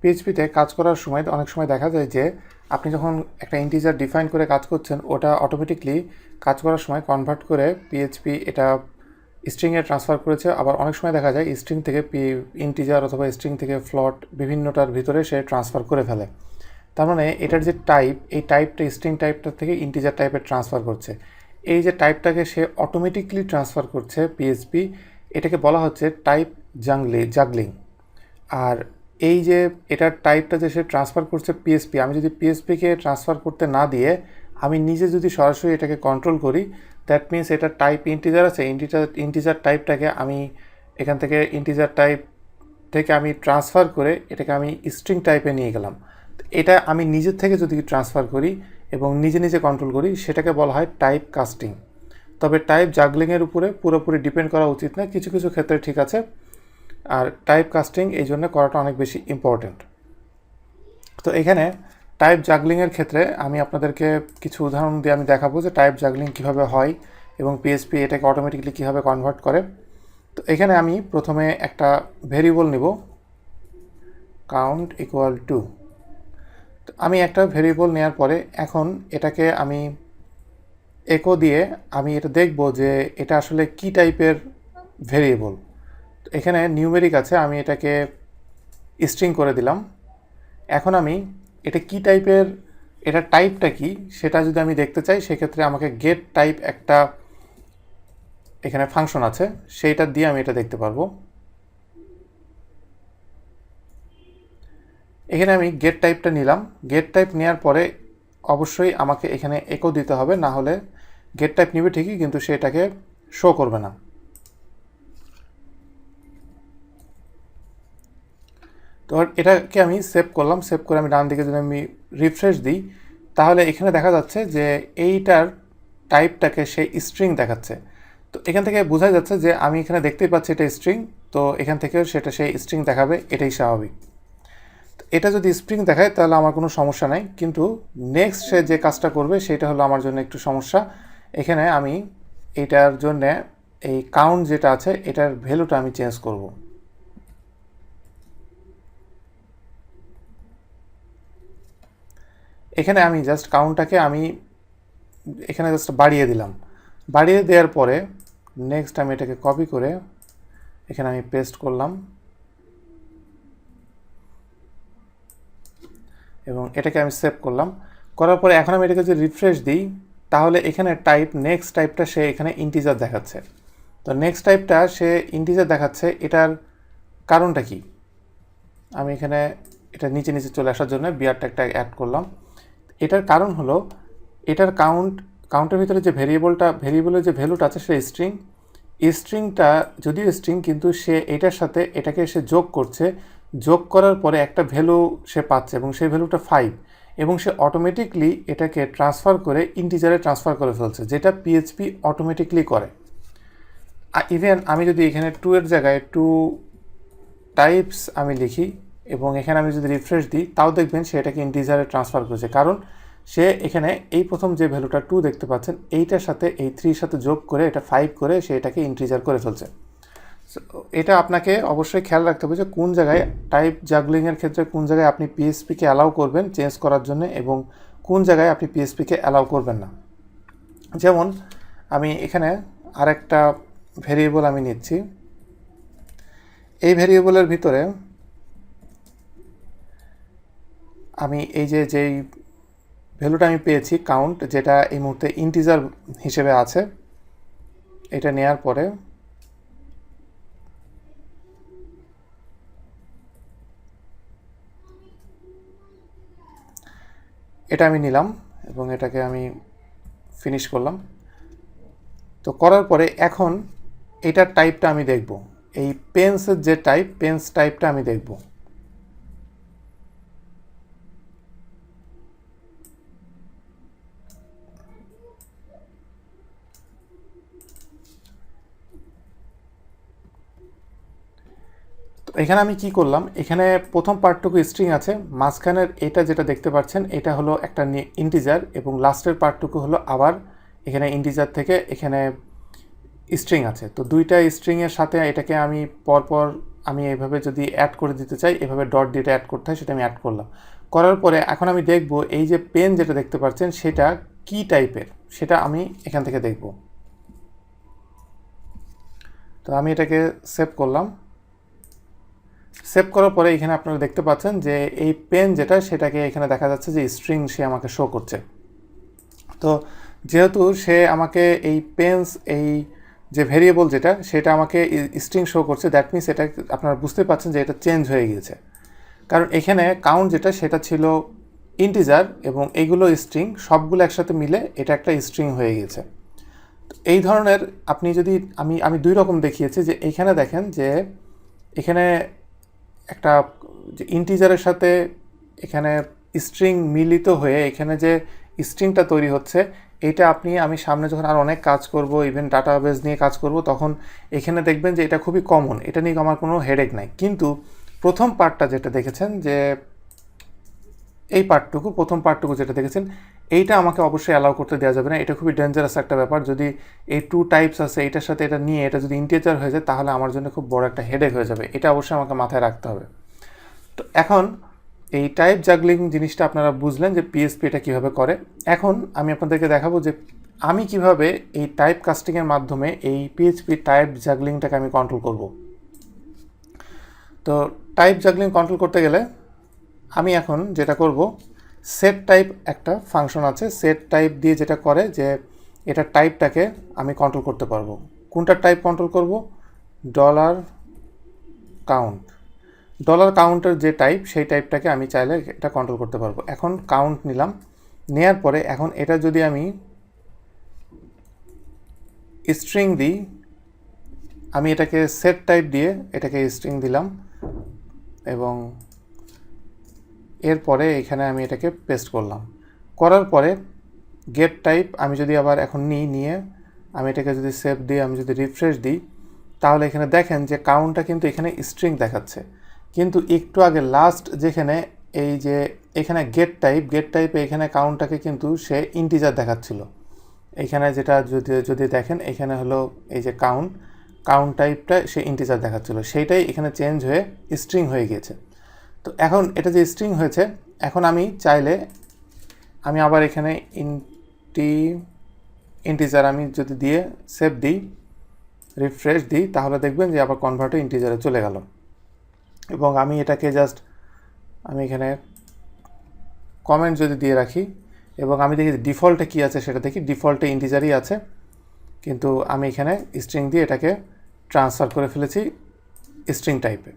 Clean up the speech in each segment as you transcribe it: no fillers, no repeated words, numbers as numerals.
পিএইচপিতে কাজ করার সময় অনেক সময় দেখা যায় যে আপনি যখন একটা ইন্টিজার ডিফাইন করে কাজ করছেন, ওটা অটোমেটিকলি কাজ করার সময় কনভার্ট করে পিএইচপি এটা স্ট্রিংয়ে ট্রান্সফার করেছে। আবার অনেক সময় দেখা যায় স্ট্রিং থেকে ইন্টিজার অথবা স্ট্রিং থেকে ফ্লট বিভিন্নটার ভিতরে সে ট্রান্সফার করে ফেলে। তার মানে এটার যে টাইপ, এই টাইপটা স্ট্রিং টাইপটা থেকে ইন্টিজার টাইপে ট্রান্সফার করছে। এই যে টাইপটাকে সে অটোমেটিকলি ট্রান্সফার করছে পিএইচপি, এটাকে বলা হচ্ছে টাইপ জাগলিং। আর এই যে এটার টাইপটা যে সে ট্রান্সফার করছে পিএসপি, আমি যদি পিএসপিকে ট্রান্সফার করতে না দিয়ে আমি নিজে যদি সরাসরি এটাকে কন্ট্রোল করি, দ্যাট মিনস এটার টাইপ ইন্টিজার আছে, ইন্টিজার টাইপটাকে আমি এখান থেকে ইন্টিজার টাইপ থেকে আমি ট্রান্সফার করে এটাকে আমি স্ট্রিং টাইপে নিয়ে গেলাম। এটা আমি নিজের থেকে যদি ট্রান্সফার করি এবং নিজে নিজে কন্ট্রোল করি, সেটাকে বলা হয় টাইপ কাস্টিং। তবে টাইপ জাগলিংয়ের উপরে পুরোপুরি ডিপেন্ড করা উচিত না, কিছু কিছু ক্ষেত্রে ঠিক আছে। আর টাইপ কাস্টিং এই জন্য করাটা অনেক বেশি ইম্পর্ট্যান্ট। তো এখানে টাইপ জাগলিংয়ের ক্ষেত্রে আমি আপনাদেরকে কিছু উদাহরণ দিয়ে আমি দেখাবো যে টাইপ জাগলিং কীভাবে হয় এবং পিএসপি এটাকে অটোমেটিকলি কীভাবে কনভার্ট করে। তো এখানে আমি প্রথমে একটা ভেরিয়েবল নিব, কাউন্ট ইকুয়াল টু। তো আমি একটা ভেরিয়েবল নেওয়ার পরে এখন এটাকে আমি একো দিয়ে আমি এটা দেখব যে এটা আসলে কী টাইপের ভেরিয়েবল। এখানে নিউমেরিক আছে, আমি এটাকে স্ট্রিং করে দিলাম। এখন আমি এটা কি টাইপের, এটা টাইপটা কি সেটা যদি আমি দেখতে চাই, সেক্ষেত্রে আমাকে গেট টাইপ একটা এখানে ফাংশন আছে, সেইটা দিয়ে আমি এটা দেখতে পারবো। এখানে আমি গেট টাইপটা নিলাম। গেট টাইপ নেওয়ার পরে অবশ্যই আমাকে এখানে একো দিতে হবে, না হলে গেট টাইপ নিবে ঠিকই কিন্তু সেটাকে শো করবে না। তো এটাকে আমি সেভ করলাম। সেভ করে আমি ডান দিকে যদি আমি রিফ্রেশ দিই, তাহলে এখানে দেখা যাচ্ছে যে এইটার টাইপটাকে সে স্ট্রিং দেখাচ্ছে। তো এখান থেকে বোঝা যাচ্ছে যে আমি এখানে দেখতেই পাচ্ছি এটা স্ট্রিং, তো এখান থেকেও সেটা সেই স্ট্রিং দেখাবে, এটাই স্বাভাবিক। এটা যদি স্ট্রিং দেখায় তাহলে আমার কোনো সমস্যা নাই, কিন্তু নেক্সট সে যে কাজটা করবে সেটা হলো আমার জন্য একটু সমস্যা। এখানে আমি এটার জন্যে এই কাউন্ট যেটা আছে এটার ভ্যালুটা আমি চেঞ্জ করব। এখানে আমি জাস্ট কাউন্টটাকে আমি এখানে জাস্ট বাড়িয়ে দিলাম। বাড়িয়ে দেওয়ার পরে নেক্সট আমি এটাকে কপি করে এখানে আমি পেস্ট করলাম এবং এটাকে আমি সেভ করলাম। করার পরে এখন আমি এটাকে যদি রিফ্রেশ দিই, তাহলে এখানে টাইপ নেক্সট টাইপটা সে এখানে ইন্টিজার দেখাচ্ছে। তো নেক্সট টাইপটা সে ইন্টিজার দেখাচ্ছে, এটার কারণটা কি? আমি এখানে এটা নিচে নিচে চলে আসার জন্য বিআরটা একটা অ্যাড করলাম। এটার কারণ হলো এটার কাউন্টের ভিতরে যে ভেরিয়েবলের যে ভ্যালুটা আছে সে স্ট্রিং। স্ট্রিংটা যদিও স্ট্রিং, কিন্তু সে এটার সাথে এটাকে সে যোগ করছে। যোগ করার পরে একটা ভ্যালু সে পাচ্ছে এবং সেই ভ্যালুটা 5, এবং সে অটোমেটিকলি এটাকে ট্রান্সফার করে ইন্টিজারে ট্রান্সফার করে ফেলছে, যেটা পিএইচপি অটোমেটিকলি করে। ইভেন আমি যদি এখানে 2 এর জায়গায় 2 টাইপস আমি লিখি এবং এখানে আমি যদি রিফ্রেশ দিই, তাও দেখবেন সে এটাকে ইন্টিজারে ট্রান্সফার করেছে, কারণ সে এখানে এই প্রথম যে ভ্যালুটা 2 দেখতে পাচ্ছেন এইটার সাথে এই 3 সাথে যোগ করে এটা 5 করে সে এটাকে ইন্টিজার করে ফেলছে। এটা আপনাকে অবশ্যই খেয়াল রাখতে হবে যে কোন জায়গায় টাইপ জাগলিংয়ের ক্ষেত্রে কোন জায়গায় আপনি পিএইচপিকে অ্যালাউ করবেন চেঞ্জ করার জন্য এবং কোন জায়গায় আপনি পিএইচপিকে অ্যালাউ করবেন না। যেমন আমি এখানে আরেকটা ভেরিয়েবল আমি নিচ্ছি। এই ভেরিয়েবলের ভিতরে আমি এই যেই ভ্যালুটা আমি পেয়েছি কাউন্ট, যেটা এই মুহূর্তে ইন্টিজার হিসেবে আছে, এটা নেওয়ার পরে এটা আমি নিলাম এবং এটাকে আমি ফিনিশ করলাম। তো করার পরে এখন এটার টাইপটা আমি দেখব, এই পেন্সের যে টাইপ, পেন্স টাইপটা আমি দেখব। তো এখানে আমি কি করলাম, এখানে প্রথম পার্টটুকু স্ট্রিং আছে, মাঝখানের এটা যেটা দেখতে পাচ্ছেন এটা হলো একটা ইন্টিজার এবং লাস্টের পার্টটুকু হলো আবার এখানে ইন্টিজার থেকে এখানে স্ট্রিং আছে। তো দুইটা স্ট্রিংয়ের সাথে এটাকে আমি পরপর আমি এইভাবে যদি অ্যাড করে দিতে চাই, এভাবে ডট দিয়ে অ্যাড করতে হয়, সেটা আমি অ্যাড করলাম। করার পরে এখন আমি দেখব এই যে পেন যেটা দেখতে পাচ্ছেন সেটা কি টাইপের, সেটা আমি এখান থেকে দেখব। তো আমি এটাকে সেভ করলাম। সেভ করার পরে এখানে আপনারা দেখতে পাচ্ছেন যে এই পেন যেটা, সেটাকে এখানে দেখা যাচ্ছে যে স্ট্রিং সে আমাকে শো করছে। তো যেহেতু সে আমাকে এই পেন্স, এই যে ভেরিয়েবল যেটা, সেটা আমাকে স্ট্রিং শো করছে, দ্যাট মিনস এটা আপনারা বুঝতে পারছেন যে এটা চেঞ্জ হয়ে গিয়েছে। কারণ এখানে কাউন্ট যেটা, সেটা ছিল ইন্টিজার এবং এইগুলো স্ট্রিং, সবগুলো একসাথে মিলে এটা একটা স্ট্রিং হয়ে গিয়েছে। এই ধরনের আপনি যদি আমি দুই রকম দেখিয়েছি, যে এইখানে দেখেন যে এখানে একটা যে ইন্টিজারের সাথে এখানে স্ট্রিং মিলিত হয়ে এখানে যে স্ট্রিংটা তৈরি হচ্ছে, এটা আমি সামনে যখন আর অনেক কাজ করব, ইভেন ডাটাবেস নিয়ে কাজ করব, তখন এখানে দেখবেন যে এটা খুবই কমন, এটা নিয়ে আমার কোনো হেডেক নাই। কিন্তু প্রথম পার্টটা যেটা দেখেছেন, যে এই প্রথম পার্টটুকু যেটা দেখেছেন, এইটা আমাকে অবশ্যই অ্যালাউ করতে দেওয়া যাবে না। এটা খুবই ডেঞ্জারাস একটা ব্যাপার। যদি এই 2 টাইপস আছে, এটার সাথে এটা নিয়ে এটা যদি ইন্টিজার হয়ে যায়, তাহলে আমার জন্য খুব বড় একটা হেডেক হয়ে যাবে। এটা অবশ্যই আমাকে মাথায় রাখতে হবে। তো এখন এই টাইপ জাগলিং জিনিসটা আপনারা বুঝলেন যে পিএসপি এটা কীভাবে করে। এখন আমি আপনাদেরকে দেখাবো যে আমি কিভাবে এই টাইপ কাস্টিংয়ের মাধ্যমে এই পিএইচপি টাইপ জাগলিংটাকে আমি কন্ট্রোল করব। তো টাইপ জাগলিং কন্ট্রোল করতে গেলে আমি এখন যেটা করব, সেট টাইপ একটা ফাংশন আছে, সেট টাইপ দিয়ে যেটা করে যে এটা টাইপটাকে আমি কন্ট্রোল করতে পারবো। কোনটা টাইপ কন্ট্রোল করব? $কাউন্ট। $কাউন্টের যে টাইপ, সেই টাইপটাকে আমি চাইলে এটা কন্ট্রোল করতে পারবো। এখন কাউন্ট নিলাম, নেওয়ার পরে এখন এটা যদি আমি স্ট্রিং দিই, আমি এটাকে সেট টাইপ দিয়ে এটাকে স্ট্রিং দিলাম, এবং এরপরে এখানে আমি এটাকে পেস্ট করলাম। করার পরে গেট টাইপ আমি যদি আবার এখন নিয়ে আমি এটাকে যদি সেভ দিয়ে আমি যদি রিফ্রেশ দিই, তাহলে এখানে দেখেন যে কাউন্টটা কিন্তু এখানে স্ট্রিং দেখাচ্ছে। কিন্তু একটু আগে লাস্ট যেখানে এই যে এখানে গেট টাইপে এখানে কাউন্টটাকে কিন্তু সে ইন্টিজার দেখাচ্ছিল। এখানে যেটা যদি দেখেন, এখানে হলো এই যে কাউন্ট টাইপটা সে ইন্টিজার দেখাচ্ছিল, সেইটাই এখানে চেঞ্জ হয়ে স্ট্রিং হয়ে গিয়েছে। তো এখন এটা যে স্ট্রিং হয়েছে, এখন আমি চাইলে আমি আবার এখানে ইন্টিজার আমি যদি দিয়ে সেভ দিই, রিফ্রেশ দিই, তাহলে দেখবেন যে আবার কনভার্ট হয়ে ইন্টিজারে চলে গেল। এবং আমি এটাকে জাস্ট আমি এখানে কমেন্ট যদি দিয়ে রাখি, এবং আমি দেখি ডিফল্টে কী আছে সেটা দেখি, ডিফল্টে ইন্টিজারই আছে, কিন্তু আমি এখানে স্ট্রিং দিয়ে এটাকে ট্রান্সফার করে ফেলেছি স্ট্রিং টাইপে।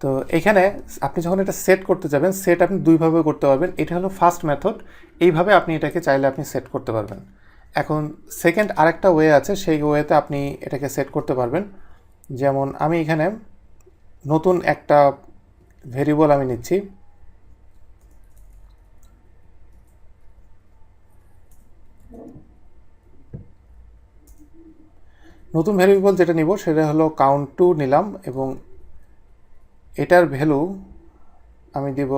তো এখানে আপনি যখন এটা সেট করতে যাবেন, সেট আপনি দুইভাবে করতে পারবেন। এটা হলো ফার্স্ট মেথড, এইভাবে আপনি এটাকে চাইলে আপনি সেট করতে পারবেন। এখন সেকেন্ড আরেকটা ওয়ে আছে, সেই ওয়েতে আপনি এটাকে সেট করতে পারবেন। যেমন আমি এখানে নতুন একটা ভেরিয়েবল আমি নিচ্ছি, নতুন ভেরিয়েবল যেটা নিব সেটা হলো count2 নিলাম, এবং এটার ভ্যালু আমি দিব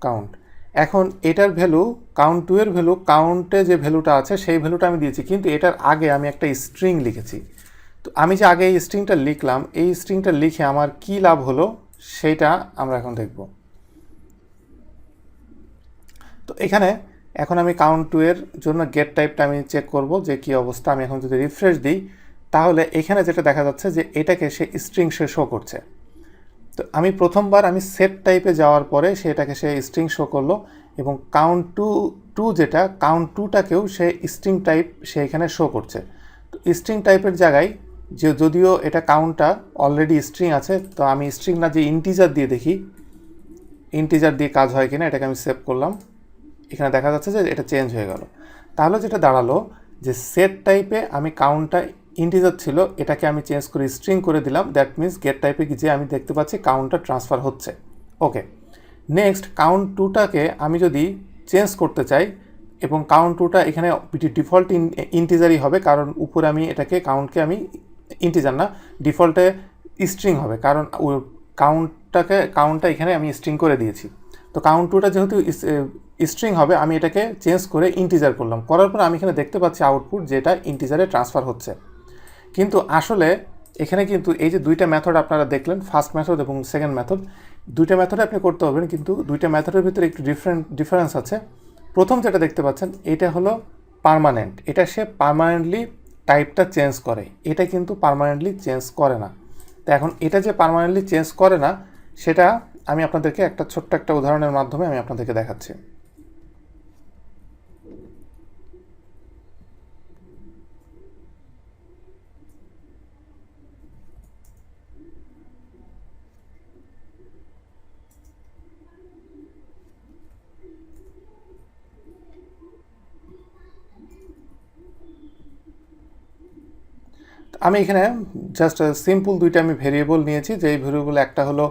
$count। এখন এটার ভ্যালু count2 এর ভ্যালু, কাউন্টে যে ভ্যালুটা আছে সেই ভ্যালুটা আমি দিয়েছি, কিন্তু এটার আগে আমি একটা স্ট্রিং লিখেছি। তো আমি যে আগে এই স্ট্রিংটা লিখলাম, এই স্ট্রিংটা লিখে আমার কি লাভ হলো সেইটা আমরা এখন দেখব। তো এখানে এখন আমি count2 এর জন্য গেট টাইপটা আমি চেক করব যে কি অবস্থা। আমি এখন যদি রিফ্রেশ দিই, তাহলে এখানে যেটা দেখা যাচ্ছে যে এটাকে সে স্ট্রিং সে শো করছে। তো আমি প্রথমবার আমি সেট টাইপে যাওয়ার পরে সেটাকে সে স্ট্রিং শো করলো, এবং count2 যেটা, count2টাকেও সে স্ট্রিং টাইপ সে এখানে শো করছে। তো স্ট্রিং টাইপের জায়গায় যে যদিও এটা কাউন্টটা অলরেডি স্ট্রিং আছে, তো আমি স্ট্রিং না যে ইন্টিজার দিয়ে দেখি, ইন্টিজার দিয়ে কাজ হয় কিনা। এটাকে আমি সেভ করলাম, এখানে দেখা যাচ্ছে যে এটা চেঞ্জ হয়ে গেল। তাহলে যেটা দাঁড়ালো যে সেট টাইপে আমি কাউন্টটা ইন্টিজার ছিল, এটাকে আমি চেঞ্জ করে স্ট্রিং করে দিলাম, দ্যাট মিনস গেট টাইপে যে আমি দেখতে পাচ্ছি কাউন্টটা ট্রান্সফার হচ্ছে। ওকে, নেক্সট count2টাকে আমি যদি চেঞ্জ করতে চাই, এবং count2টা এখানে ডিফল্ট ইন্টিজারই হবে, কারণ উপরে আমি এটাকে কাউন্টকে আমি ইন্টিজার না, ডিফল্টে স্ট্রিং হবে, কারণ কাউন্টটা এখানে আমি স্ট্রিং করে দিয়েছি। তো count2টা যেহেতু স্ট্রিং হবে, আমি এটাকে চেঞ্জ করে ইন্টিজার করলাম, করার পর আমি এখানে দেখতে পাচ্ছি আউটপুট যেটা ইন্টিজারে ট্রান্সফার হচ্ছে। কিন্তু আসলে এখানে কিন্তু এই যে দুইটা মেথড আপনারা দেখলেন, ফার্স্ট মেথড এবং সেকেন্ড মেথড, দুইটা মেথডে আপনি করতে পারবেন, কিন্তু দুইটা মেথডের ভিতরে একটু ডিফারেন্স আছে। প্রথম যেটা দেখতে পাচ্ছেন এটা হলো পার্মানেন্ট, এটা সে পার্মানেন্টলি টাইপটা চেঞ্জ করে, এটা কিন্তু পার্মানেন্টলি চেঞ্জ করে না। তো এখন এটা যে পার্মানেন্টলি চেঞ্জ করে না সেটা আমি আপনাদেরকে একটা ছোট্ট একটা উদাহরণের মাধ্যমে আমি আপনাদেরকে দেখাচ্ছি। আমি এখানে জাস্ট সিম্পল দুইটা আমি ভেরিয়েবল নিয়েছি, যে এই ভেরিয়েবল একটা হলো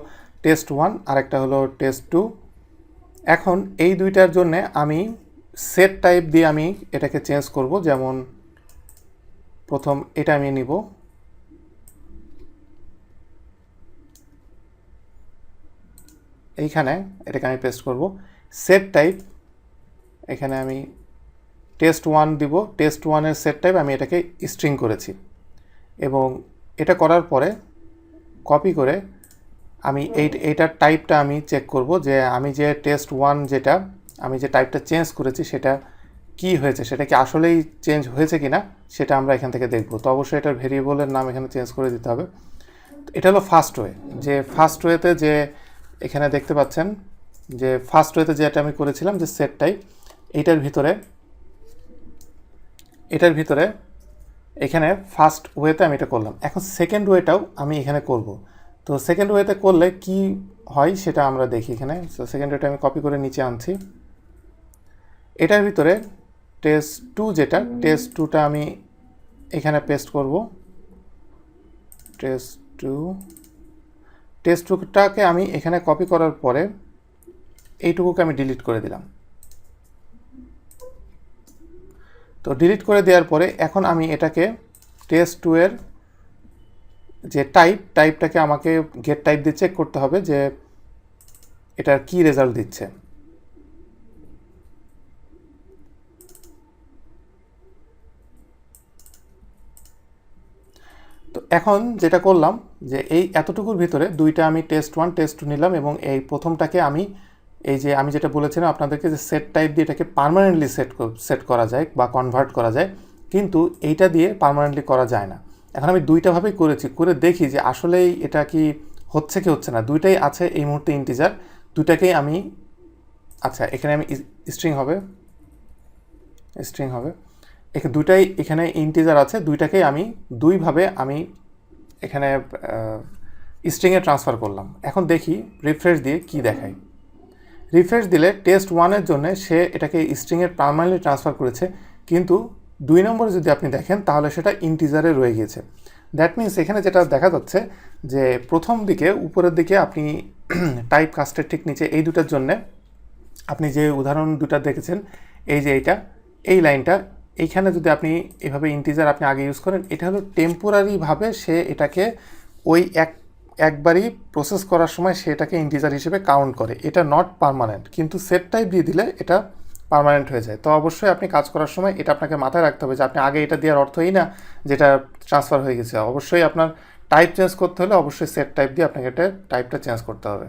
test1 আর একটা হলো test2। এখন এই দুইটার জন্য আমি সেট টাইপ দিয়ে আমি এটাকে চেঞ্জ করব। যেমন প্রথম এটা আমি নিব, এইখানে এটাকে আমি পেস্ট করব। সেট টাইপ এখানে আমি test1 দিব, test1-এর সেট টাইপ আমি এটাকে স্ট্রিং করেছি, এবং এটা করার পরে কপি করে আমি এইটার টাইপটা আমি চেক করব যে আমি যে test1 যেটা আমি যে টাইপটা চেঞ্জ করেছি সেটা কি হয়েছে, সেটা কি আসলেই চেঞ্জ হয়েছে কিনা সেটা আমরা এখান থেকে দেখব। তো অবশ্যই এটার ভেরিয়েবলের নাম এখানে চেঞ্জ করে দিতে হবে। এটা হলো ফার্স্ট ওয়ে, যে ফার্স্ট ওয়েতে যে এখানে দেখতে পাচ্ছেন যে ফার্স্ট ওয়েতে যেটা আমি করেছিলাম যে সেট টাইপ, এটার ভিতরে এখানে ফার্স্ট ওয়েতে আমি এটা করলাম। এখন সেকেন্ড ওয়েটাও আমি এখানে করব। তো সেকেন্ড ওয়েতে করলে কি হয় সেটা আমরা দেখি এখানে। তো সেকেন্ড ওয়েটা আমি কপি করে নিচে আনছি। এটার ভিতরে test2 যেটা, test2টা আমি এখানে পেস্ট করব। test2টাকে আমি এখানে কপি করার পরে এইটুকুকে আমি ডিলিট করে দিলাম। তো ডিলিট করে দেওয়ার পরে এখন আমি এটাকে test2 এর যে টাইপটাকে আমাকে গেট টাইপ দিয়ে চেক করতে হবে যে এটার কি রেজাল্ট দিচ্ছে। তো এখন যেটা করলাম যে এই এতটুকুর ভিতরে দুইটা আমি test1 test2 নিলাম, এবং এই প্রথমটাকে আমি এই যে আমি যেটা বলেছিলাম আপনাদেরকে যে সেট টাইপ দিয়ে এটাকে পার্মানেন্টলি সেট করা যায় বা কনভার্ট করা যায়, কিন্তু এইটা দিয়ে পার্মানেন্টলি করা যায় না। এখন আমি দুইটাভাবেই করেছি, করে দেখি যে আসলেই এটা কি হচ্ছে কি হচ্ছে না। দুইটাই আছে এই মুহূর্তে ইন্টিজার, দুইটাকেই আমি আচ্ছা এখানে আমি স্ট্রিং হবে দুইটাই এখানে ইন্টিজার আছে, দুইটাকেই আমি দুইভাবে আমি এখানে স্ট্রিংয়ে ট্রান্সফার করলাম। এখন দেখি রিফ্রেশ দিয়ে কি দেখায়। রিফ্রেশ দিলে test1-এর জন্য সে এটাকে স্ট্রিংয়ের পার্মানেন্টলি ট্রান্সফার করেছে, কিন্তু 2 নম্বরে যদি আপনি দেখেন তাহলে সেটা ইন্টিজারে রয়ে গিয়েছে। দ্যাট মিনস এখানে যেটা দেখা যাচ্ছে যে প্রথম দিকে উপরের দিকে আপনি টাইপ কাস্টের ঠিক নিচে এই দুটার জন্যে আপনি যে উদাহরণ দুটা দেখেছেন, এই যে এই লাইনটা, এইখানে যদি আপনি এভাবে ইন্টিজার আপনি আগে ইউজ করেন, এটা হলো টেম্পোরারিভাবে সে এটাকে ওই একবারই প্রসেস করার সময় সে এটাকে ইন্টিজার হিসেবে কাউন্ট করে, এটা নট পার্মানেন্ট। কিন্তু সেট টাইপ দিয়ে দিলে এটা পার্মানেন্ট হয়ে যায়। তো অবশ্যই আপনি কাজ করার সময় এটা আপনাকে মাথায় রাখতে হবে যে আপনি আগে এটা দেওয়ার অর্থই না যেটা ট্রান্সফার হয়ে গেছে। অবশ্যই আপনার টাইপ চেঞ্জ করতে হলে অবশ্যই সেট টাইপ দিয়ে আপনাকে এটা টাইপটা চেঞ্জ করতে হবে।